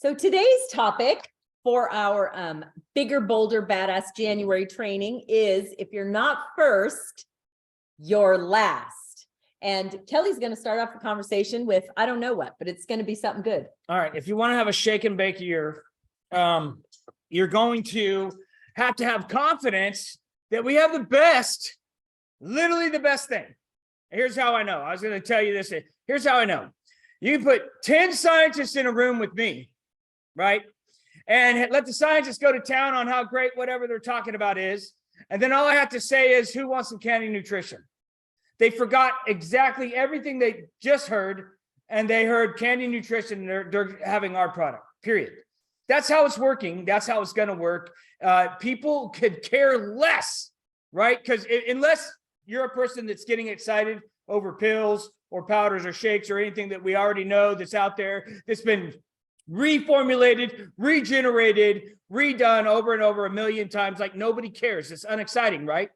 So today's topic for our Bigger, Bolder, Badass January training is if you're not first, you're last. And Kelly's going to start off the conversation with, I don't know what, but it's going to be something good. All right. If you want to have a shake and bake year, you're going to have confidence that we have the best, literally the best thing. Here's how I know. I was going to tell you this. Here's how I know. You can put 10 scientists in a room with me, right? And let the scientists go to town on how great whatever they're talking about is. And then all I have to say is, who wants some Candy Nutrition? They forgot exactly everything they just heard, and they heard Candy Nutrition. They're having our product, period. That's how it's working. That's how it's going to work. People could care less, right? Because unless you're a person that's getting excited over pills or powders or shakes or anything that we already know that's out there, that's been reformulated, regenerated, redone over and over a million times, like nobody cares. It's unexciting, right?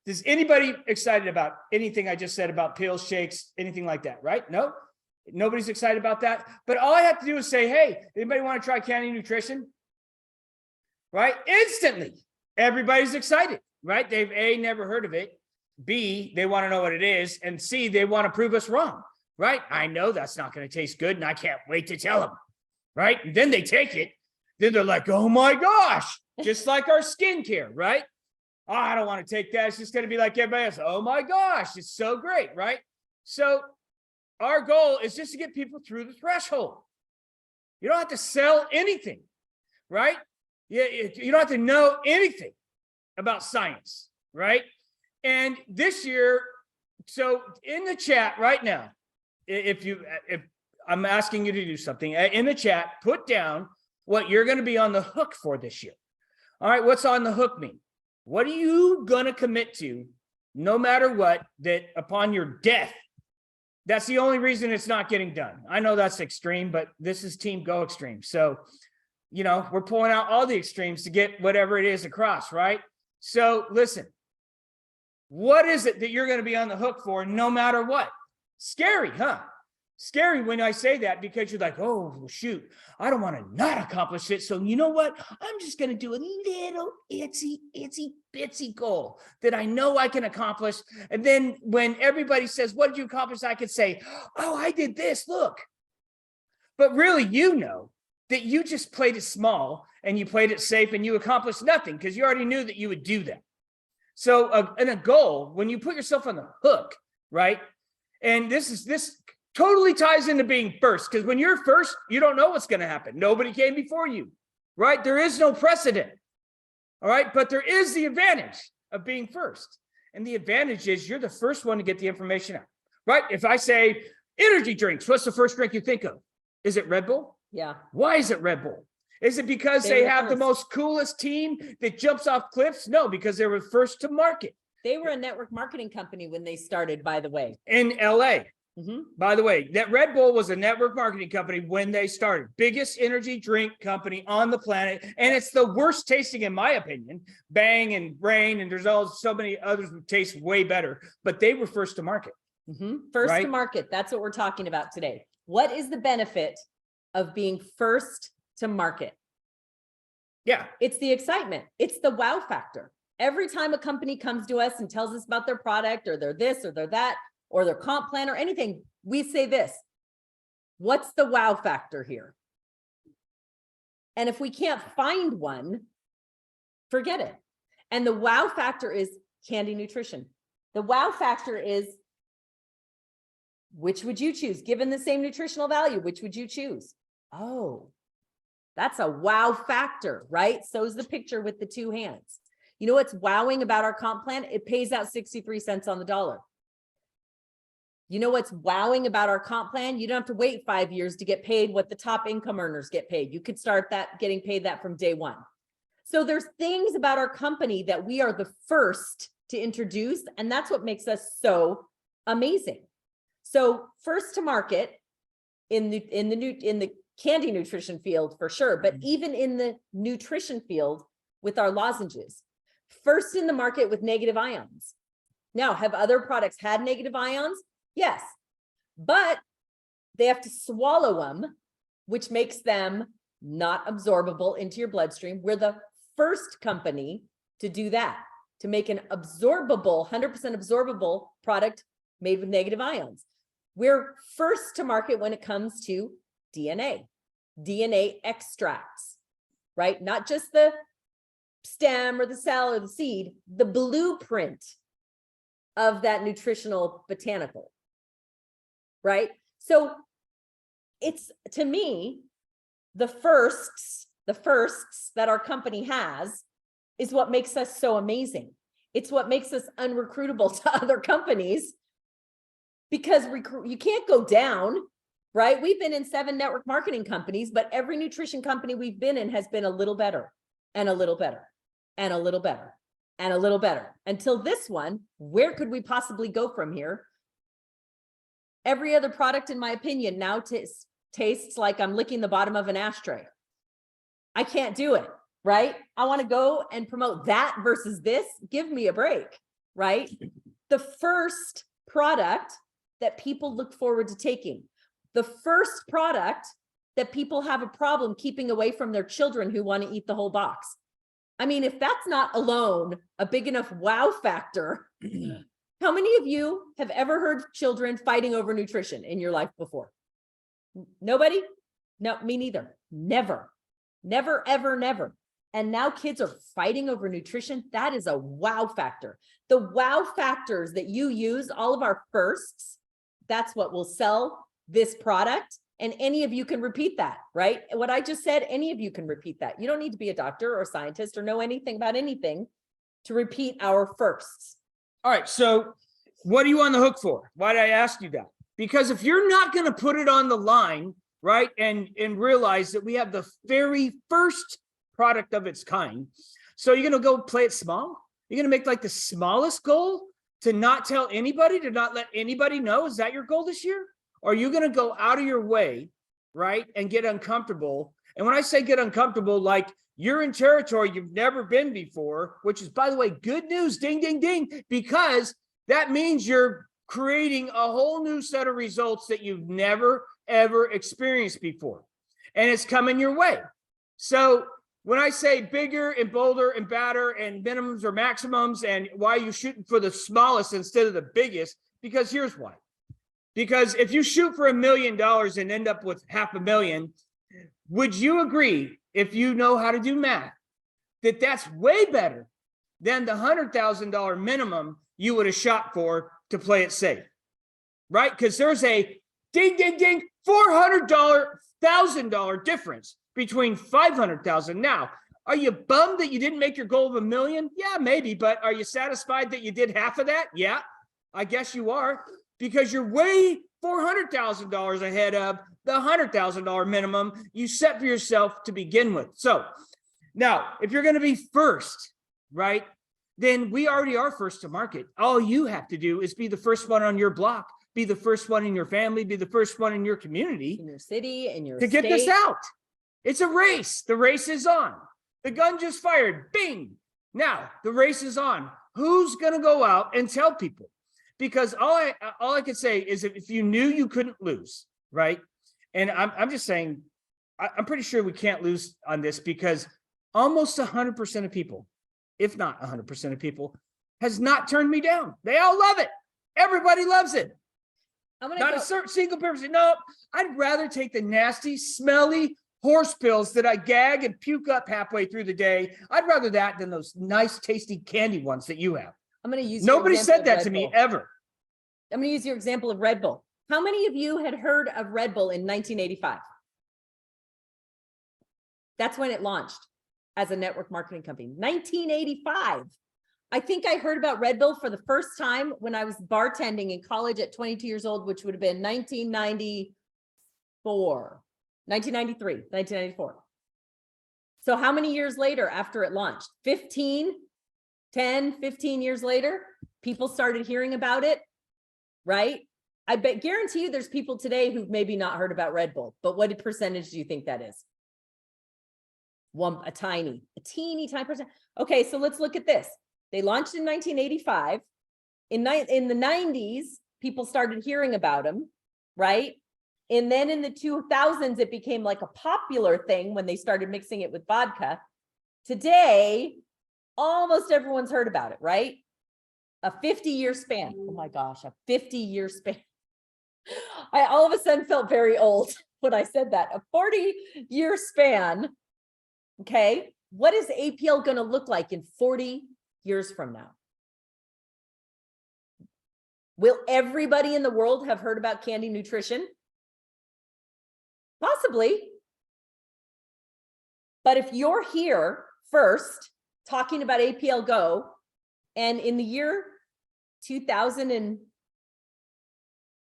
Is anybody excited about anything I just said about pills, shakes, anything like that, right? No, nobody's excited about that. But all I have to do is say, hey, anybody want to try Candy Nutrition? Right? Instantly, everybody's excited, right? They've A, never heard of it. B, they want to know what it is. And C, they want to prove us wrong, right? I know that's not going to taste good, and I can't wait to tell them, right? And then they take it. Then they're like, oh my gosh, just like our skincare, right? Oh, I don't want to take that. It's just going to be like everybody else. Oh my gosh, it's so great, right? So our goal is just to get people through the threshold. You don't have to sell anything, right? You don't have to know anything about science, right? And this year, so in the chat right now, if I'm asking you to do something in the chat, put down what you're going to be on the hook for this year. All right, what's on the hook mean? What are you going to commit to, no matter what, that upon your death, that's the only reason it's not getting done? I know that's extreme, but this is Team Go Extreme. So, you know, we're pulling out all the extremes to get whatever it is across, right? So listen, what is it that you're going to be on the hook for, no matter what? Scary, huh? Scary when I say that, because you're like, oh, well, shoot, I don't want to not accomplish it. So you know what? I'm just going to do a little itsy bitsy goal that I know I can accomplish. And then when everybody says, what did you accomplish? I could say, oh, I did this, look. But really, you know that you just played it small and you played it safe and you accomplished nothing because you already knew that you would do that. So in a goal, when you put yourself on the hook, right? And this totally ties into being first, because when you're first, you don't know what's going to happen. Nobody came before you, right? There is no precedent, all right? But there is the advantage of being first. And the advantage is you're the first one to get the information out, right? If I say energy drinks, what's the first drink you think of? Is it Red Bull? Yeah. Why is it Red Bull? Is it because they have the most coolest team that jumps off cliffs? No, because they were first to market. They were a network marketing company when they started, by the way. In LA. Mm-hmm. By the way, that Red Bull was a network marketing company when they started. Biggest energy drink company on the planet. And it's the worst tasting, in my opinion. Bang and Brain, and there's so many others that taste way better. But they were first to market. Mm-hmm. First right? to market. That's what we're talking about today. What is the benefit of being first to market? Yeah. It's the excitement. It's the wow factor. Every time a company comes to us and tells us about their product, or they're this or they're that, or their comp plan or anything, we say this: what's the wow factor here? And if we can't find one, forget it. And the wow factor is Candy Nutrition. The wow factor is, which would you choose? Given the same nutritional value, which would you choose? Oh, that's a wow factor, right? So is the picture with the two hands. You know what's wowing about our comp plan? It pays out 63 cents on the dollar. You know what's wowing about our comp plan? You don't have to wait 5 years to get paid what the top income earners get paid. You could start getting paid that from day one. So there's things about our company that we are the first to introduce, and that's what makes us so amazing. So first to market in the Candy Nutrition field for sure, but even in the nutrition field with our lozenges, first in the market with negative ions. Now, have other products had negative ions? Yes, but they have to swallow them, which makes them not absorbable into your bloodstream. We're the first company to do that, to make an absorbable, 100% absorbable product made with negative ions. We're first to market when it comes to DNA extracts, right? Not just the stem or the cell or the seed, the blueprint of that nutritional botanical, right? So it's, to me, the firsts that our company has is what makes us so amazing. It's what makes us unrecruitable to other companies, because you can't go down, right? We've been in 7 network marketing companies, but every nutrition company we've been in has been a little better and a little better and a little better and a little better until this one. Where could we possibly go from here? Every other product, in my opinion, now tastes like I'm licking the bottom of an ashtray. I can't do it, right? I want to go and promote that versus this. Give me a break, right? The first product that people look forward to taking, the first product that people have a problem keeping away from their children who want to eat the whole box. I mean, if that's not alone a big enough wow factor, how many of you have ever heard children fighting over nutrition in your life before? Nobody? No, me neither. Never, ever, never. And now kids are fighting over nutrition. That is a wow factor. The wow factors that you use, all of our firsts, that's what will sell this product. And any of you can repeat that, right? What I just said, any of you can repeat that. You don't need to be a doctor or a scientist or know anything about anything to repeat our firsts. All right. So what are you on the hook for? Why did I ask you that? Because if you're not going to put it on the line, right, and realize that we have the very first product of its kind, so you're going to go play it small? You're going to make like the smallest goal to not tell anybody, to not let anybody know? Is that your goal this year? Or are you going to go out of your way, right, and get uncomfortable? And when I say get uncomfortable, like you're in territory you've never been before, which is, by the way, good news, ding, ding, ding, because that means you're creating a whole new set of results that you've never, ever experienced before. And it's coming your way. So when I say bigger and bolder and badder and minimums or maximums, and why you shooting for the smallest instead of the biggest, because here's why. Because if you shoot for $1 million and end up with $500,000, would you agree, if you know how to do math, that that's way better than the $100,000 minimum you would have shot for to play it safe, right? Because there's a ding, ding, ding, $400,000 difference between $500,000. Now, are you bummed that you didn't make your goal of $1 million? Yeah, maybe, but are you satisfied that you did half of that? Yeah, I guess you are, because you're way $400,000 ahead of the $100,000 minimum you set for yourself to begin with. So now, if you're going to be first, right, then we already are first to market. All you have to do is be the first one on your block, be the first one in your family, be the first one in your community, in your city, in your to get this out. It's a race. The race is on. The gun just fired. Bing. Now the race is on. Who's going to go out and tell people? Because all I could say is, if you knew you couldn't lose, right? And I'm just saying, I'm pretty sure we can't lose on this, because almost 100% of people, if not 100% of people, has not turned me down. They all love it. Everybody loves it. Not a certain single person. No, I'd rather take the nasty, smelly horse pills that I gag and puke up halfway through the day. I'd rather that than those nice, tasty candy ones that you have. I'm going to use. Nobody said that to me ever. I'm going to use your example of Red Bull. How many of you had heard of Red Bull in 1985? That's when it launched as a network marketing company. 1985. I think I heard about Red Bull for the first time when I was bartending in college at 22 years old, which would have been 1994, 1993, 1994. So how many years later after it launched? 15 years later, people started hearing about it, right? I guarantee you there's people today who've maybe not heard about Red Bull, but what percentage do you think that is? A teeny tiny percent. Okay, so let's look at this. They launched in 1985. In the 90s, people started hearing about them, right? And then in the 2000s, it became like a popular thing when they started mixing it with vodka. Today, almost everyone's heard about it, right? A 50-year span. Oh my gosh, a 50-year span. I all of a sudden felt very old when I said that. A 40-year span. Okay. What is APL going to look like in 40 years from now? Will everybody in the world have heard about Kandi Nutrition? Possibly. But if you're here first talking about APL Go, and in the year 2035,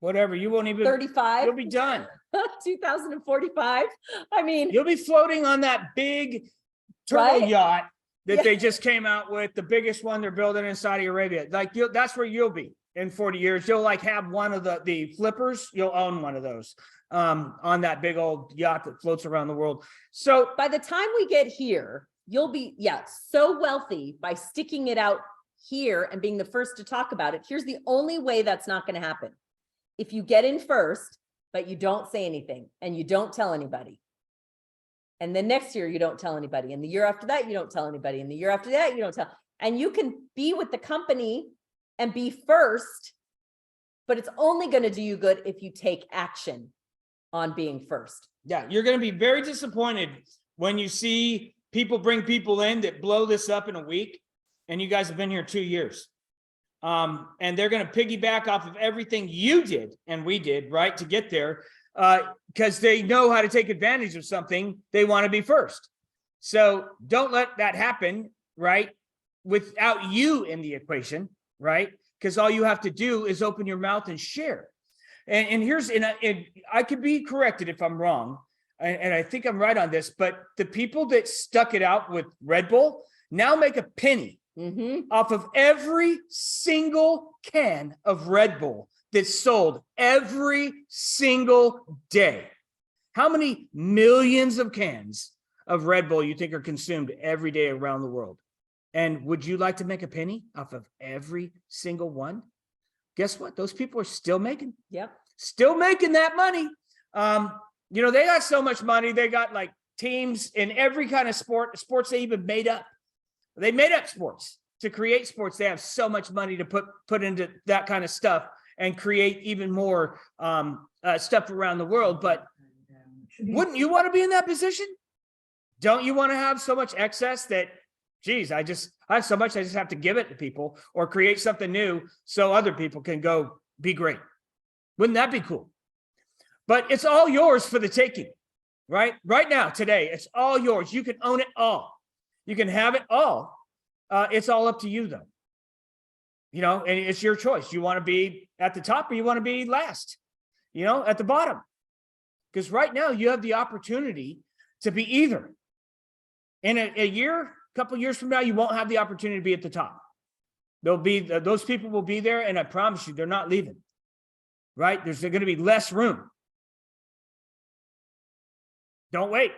Whatever, you won't even, you'll be done. 2045, I mean, You'll be floating on that big turtle Right? yacht that Yeah. they just came out with, the biggest one they're building in Saudi Arabia. Like that's where you'll be in 40 years. You'll like have one of the flippers. You'll own one of those on that big old yacht that floats around the world. So by the time we get here, you'll be, so wealthy by sticking it out here and being the first to talk about it. Here's the only way that's not going to happen. If you get in first, but you don't say anything and you don't tell anybody. And then next year, you don't tell anybody. And the year after that, you don't tell anybody. And the year after that, you don't tell. And you can be with the company and be first, but it's only going to do you good if you take action on being first. yeah, you're going to be very disappointed when you see people bring people in that blow this up in a week, and you guys have been here 2 years. And they're going to piggyback off of everything you did and we did, right, to get there, because they know how to take advantage of something. They want to be first. So don't let that happen, right, without you in the equation, right? Because all you have to do is open your mouth and share. And here's, and I could be corrected if I'm wrong, and I think I'm right on this, but the people that stuck it out with Red Bull now make a penny off of every single can of Red Bull that's sold every single day. How many millions of cans of Red Bull you think are consumed every day around the world? And would you like to make a penny off of every single one? Guess what? Those people are still making that money. You know, they got so much money. They got like teams in every kind of sports they even made up. They made up sports to create sports. They have so much money to put into that kind of stuff and create even more stuff around the world. But wouldn't you want to be in that position? Don't you want to have so much excess that, geez, I have so much, I just have to give it to people or create something new so other people can go be great? Wouldn't that be cool? But it's all yours for the taking, right? Right now, today, it's all yours. You can own it all. You can have it all. It's all up to you, though. You know, and it's your choice. You want to be at the top or you want to be last, you know, at the bottom. Because right now you have the opportunity to be either. In a year, couple years from now, you won't have the opportunity to be at the top. There'll be, those people will be there, and I promise you, they're not leaving, right? There's going to be less room. Don't wait.